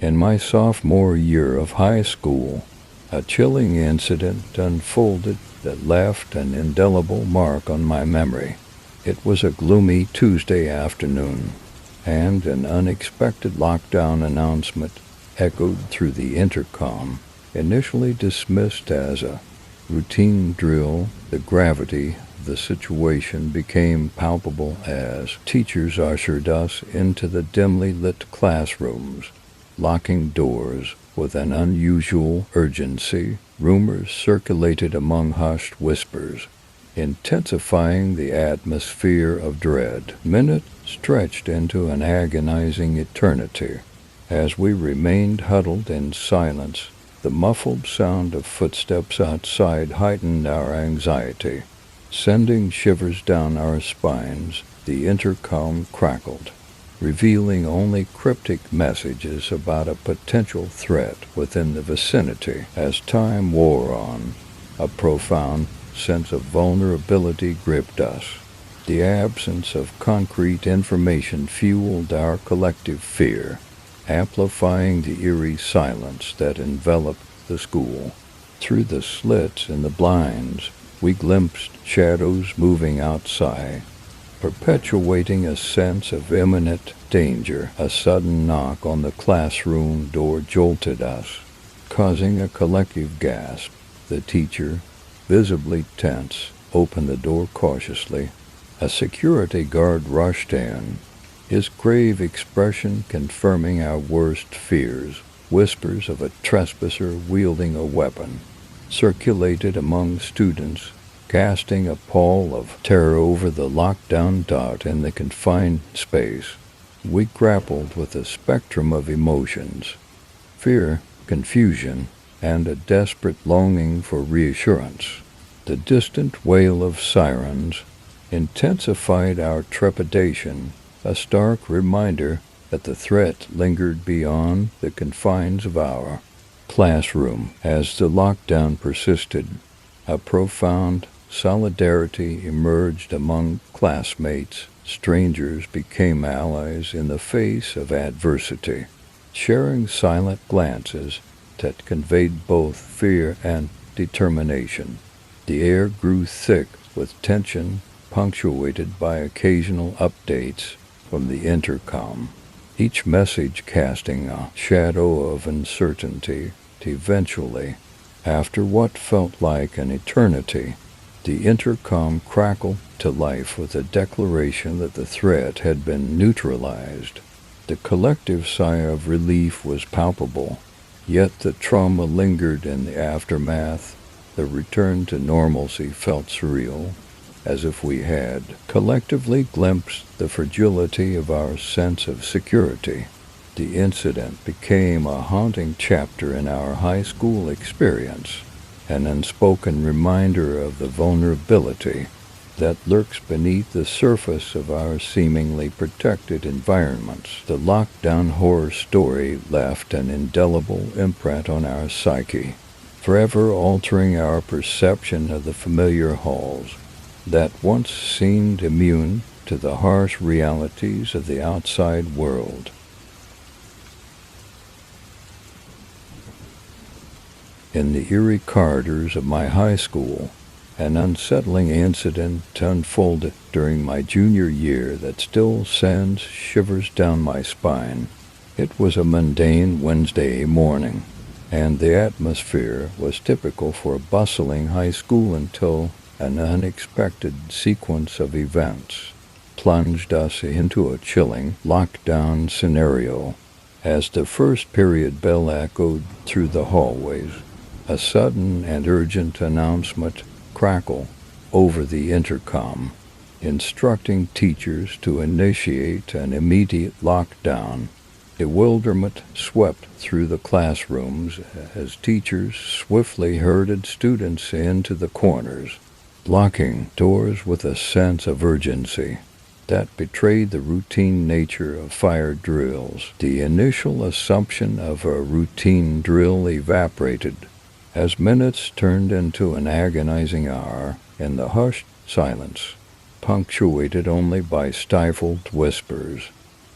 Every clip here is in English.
In my sophomore year of high school, a chilling incident unfolded that left an indelible mark on my memory. It was a gloomy Tuesday afternoon, and an unexpected lockdown announcement echoed through the intercom. Initially dismissed as a routine drill, the gravity of the situation became palpable as teachers ushered us into the dimly lit classrooms, locking doors with an unusual urgency. Rumors circulated among hushed whispers, intensifying the atmosphere of dread. Minutes stretched into an agonizing eternity. As we remained huddled in silence, the muffled sound of footsteps outside heightened our anxiety. Sending shivers down our spines, the intercom crackled, revealing only cryptic messages about a potential threat within the vicinity. As time wore on, a profound sense of vulnerability gripped us. The absence of concrete information fueled our collective fear, amplifying the eerie silence that enveloped the school. Through the slits in the blinds, we glimpsed shadows moving outside, perpetuating a sense of imminent danger. A sudden knock on the classroom door jolted us, causing a collective gasp. The teacher, visibly tense, opened the door cautiously. A security guard rushed in, his grave expression confirming our worst fears. Whispers of a trespasser wielding a weapon circulated among students, casting a pall of terror over the lockdown dot in the confined space. We grappled with a spectrum of emotions: fear, confusion, and a desperate longing for reassurance. The distant wail of sirens intensified our trepidation, a stark reminder that the threat lingered beyond the confines of our classroom. As the lockdown persisted, a profound solidarity emerged among classmates. Strangers became allies in the face of adversity, sharing silent glances that conveyed both fear and determination. The air grew thick with tension, punctuated by occasional updates from the intercom, each message casting a shadow of uncertainty. Eventually, after what felt like an eternity, the intercom crackled to life with a declaration that the threat had been neutralized. The collective sigh of relief was palpable, yet the trauma lingered in the aftermath. The return to normalcy felt surreal, as if we had collectively glimpsed the fragility of our sense of security. The incident became a haunting chapter in our high school experience, an unspoken reminder of the vulnerability that lurks beneath the surface of our seemingly protected environments. The lockdown horror story left an indelible imprint on our psyche, forever altering our perception of the familiar halls that once seemed immune to the harsh realities of the outside world. In the eerie corridors of my high school, an unsettling incident unfolded during my junior year that still sends shivers down my spine. It was a mundane Wednesday morning, and the atmosphere was typical for a bustling high school until an unexpected sequence of events plunged us into a chilling lockdown scenario. As the first period bell echoed through the hallways, a sudden and urgent announcement crackled over the intercom, instructing teachers to initiate an immediate lockdown. Bewilderment swept through the classrooms as teachers swiftly herded students into the corners, blocking doors with a sense of urgency that betrayed the routine nature of fire drills. The initial assumption of a routine drill evaporated as minutes turned into an agonizing hour in the hushed silence, punctuated only by stifled whispers.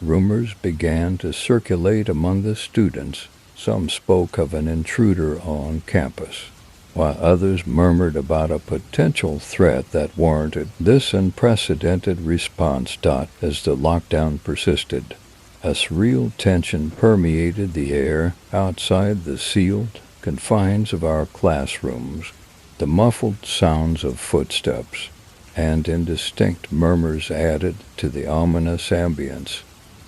Rumors began to circulate among the students. Some spoke of an intruder on campus, while others murmured about a potential threat that warranted this unprecedented response. As the lockdown persisted, a surreal tension permeated the air outside the sealed confines of our classrooms. The muffled sounds of footsteps and indistinct murmurs added to the ominous ambience.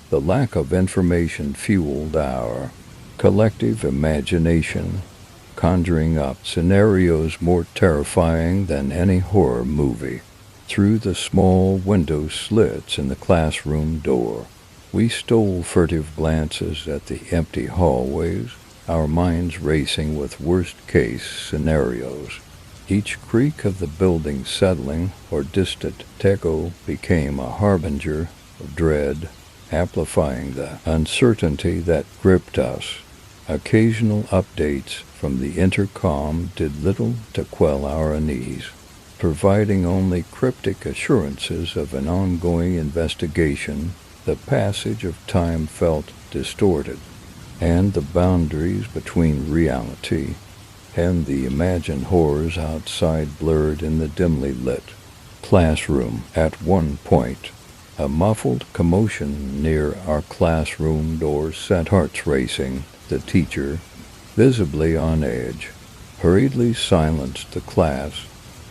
The lack of information fueled our collective imagination, conjuring up scenarios more terrifying than any horror movie. Through the small window slits in the classroom door, we stole furtive glances at the empty hallways, our minds racing with worst-case scenarios. Each creak of the building settling or distant echo became a harbinger of dread, amplifying the uncertainty that gripped us. Occasional updates from the intercom did little to quell our unease, providing only cryptic assurances of an ongoing investigation. The passage of time felt distorted, and the boundaries between reality and the imagined horrors outside blurred in the dimly lit classroom. At one point, a muffled commotion near our classroom door set hearts racing. The teacher, visibly on edge, hurriedly silenced the class,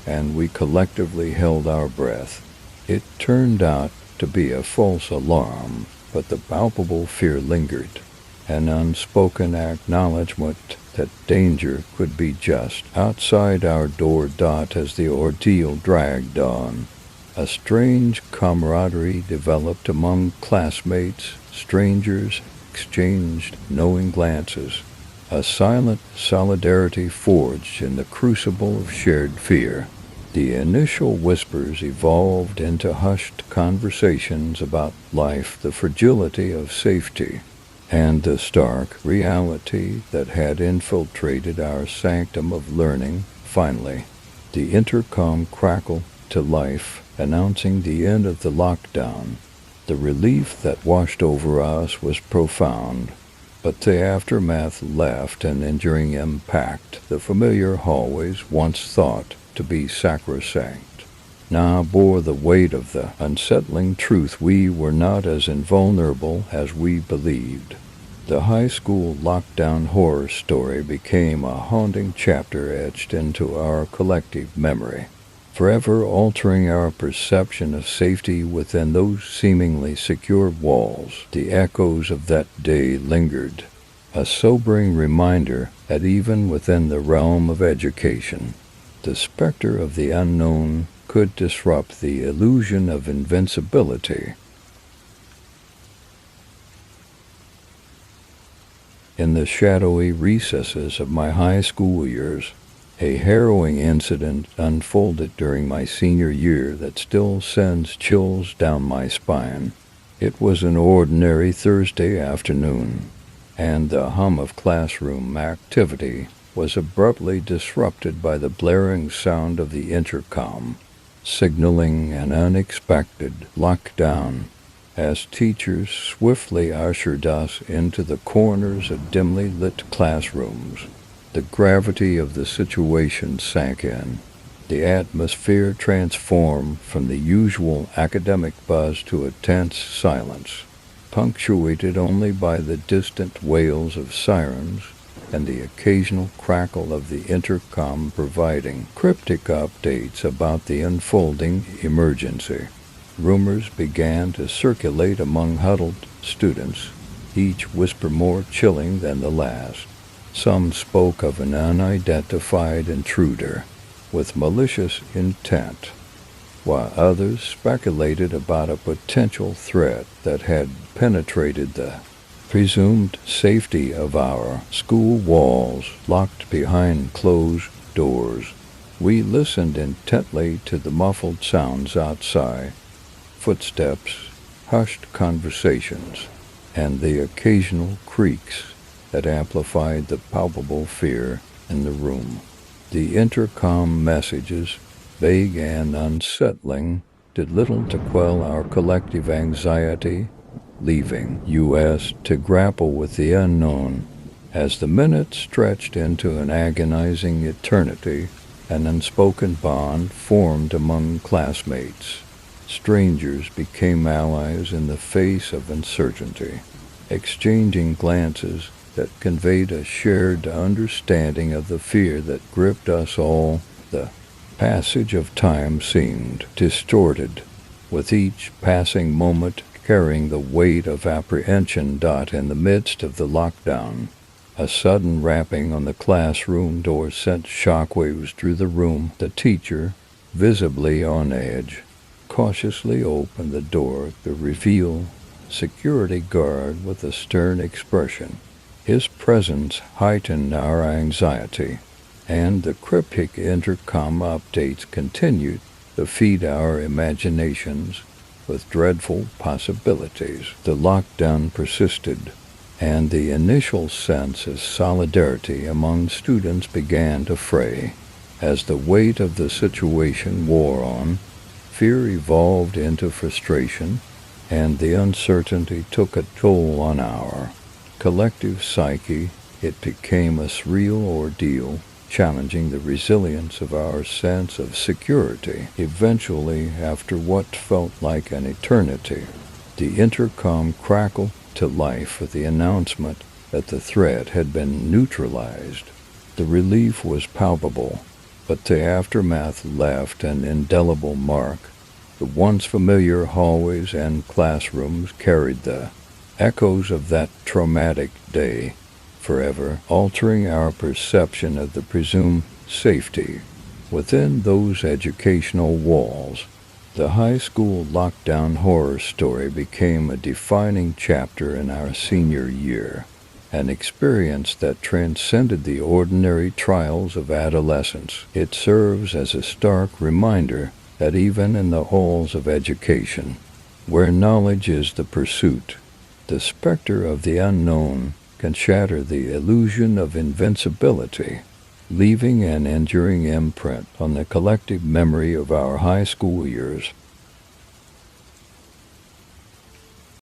and we collectively held our breath. It turned out to be a false alarm, but the palpable fear lingered, an unspoken acknowledgment that danger could be just outside our door. As the ordeal dragged on, a strange camaraderie developed among classmates. Strangers exchanged knowing glances, a silent solidarity forged in the crucible of shared fear. The initial whispers evolved into hushed conversations about life, the fragility of safety, and the stark reality that had infiltrated our sanctum of learning. Finally, the intercom crackled to life, announcing the end of the lockdown. The relief that washed over us was profound, but the aftermath left an enduring impact. The familiar hallways, once thought to be sacrosanct, now bore the weight of the unsettling truth we were not as invulnerable as we believed. The high school lockdown horror story became a haunting chapter etched into our collective memory, forever altering our perception of safety within those seemingly secure walls. The echoes of that day lingered, a sobering reminder that even within the realm of education, the specter of the unknown could disrupt the illusion of invincibility. In the shadowy recesses of my high school years, a harrowing incident unfolded during my senior year that still sends chills down my spine. It was an ordinary Thursday afternoon, and the hum of classroom activity was abruptly disrupted by the blaring sound of the intercom, signaling an unexpected lockdown. As teachers swiftly ushered us into the corners of dimly lit classrooms, the gravity of the situation sank in. The atmosphere transformed from the usual academic buzz to a tense silence, punctuated only by the distant wails of sirens and the occasional crackle of the intercom providing cryptic updates about the unfolding emergency. Rumors began to circulate among huddled students, each whisper more chilling than the last. Some spoke of an unidentified intruder with malicious intent, while others speculated about a potential threat that had penetrated the presumed safety of our school walls. Locked behind closed doors, we listened intently to the muffled sounds outside, footsteps, hushed conversations, and the occasional creaks that amplified the palpable fear in the room. The intercom messages, vague and unsettling, did little to quell our collective anxiety. leaving us to grapple with the unknown. As the minutes stretched into an agonizing eternity, an unspoken bond formed among classmates. Strangers became allies in the face of uncertainty, exchanging glances that conveyed a shared understanding of the fear that gripped us all. The passage of time seemed distorted, with each passing moment carrying the weight of apprehension. In the midst of the lockdown, a sudden rapping on the classroom door sent shockwaves through the room. The teacher, visibly on edge, cautiously opened the door to reveal security guard with a stern expression. His presence heightened our anxiety, and the cryptic intercom updates continued to feed our imaginations with dreadful possibilities. The lockdown persisted, and the initial sense of solidarity among students began to fray. As the weight of the situation wore on, fear evolved into frustration, and the uncertainty took a toll on our collective psyche. It became a surreal ordeal, challenging the resilience of our sense of security. Eventually, after what felt like an eternity, the intercom crackled to life with the announcement that the threat had been neutralized. The relief was palpable, but the aftermath left an indelible mark. The once familiar hallways and classrooms carried the echoes of that traumatic day, forever altering our perception of the presumed safety within those educational walls. The high school lockdown horror story became a defining chapter in our senior year, an experience that transcended the ordinary trials of adolescence. It serves as a stark reminder that even in the halls of education, where knowledge is the pursuit, the specter of the unknown can shatter the illusion of invincibility, leaving an enduring imprint on the collective memory of our high school years.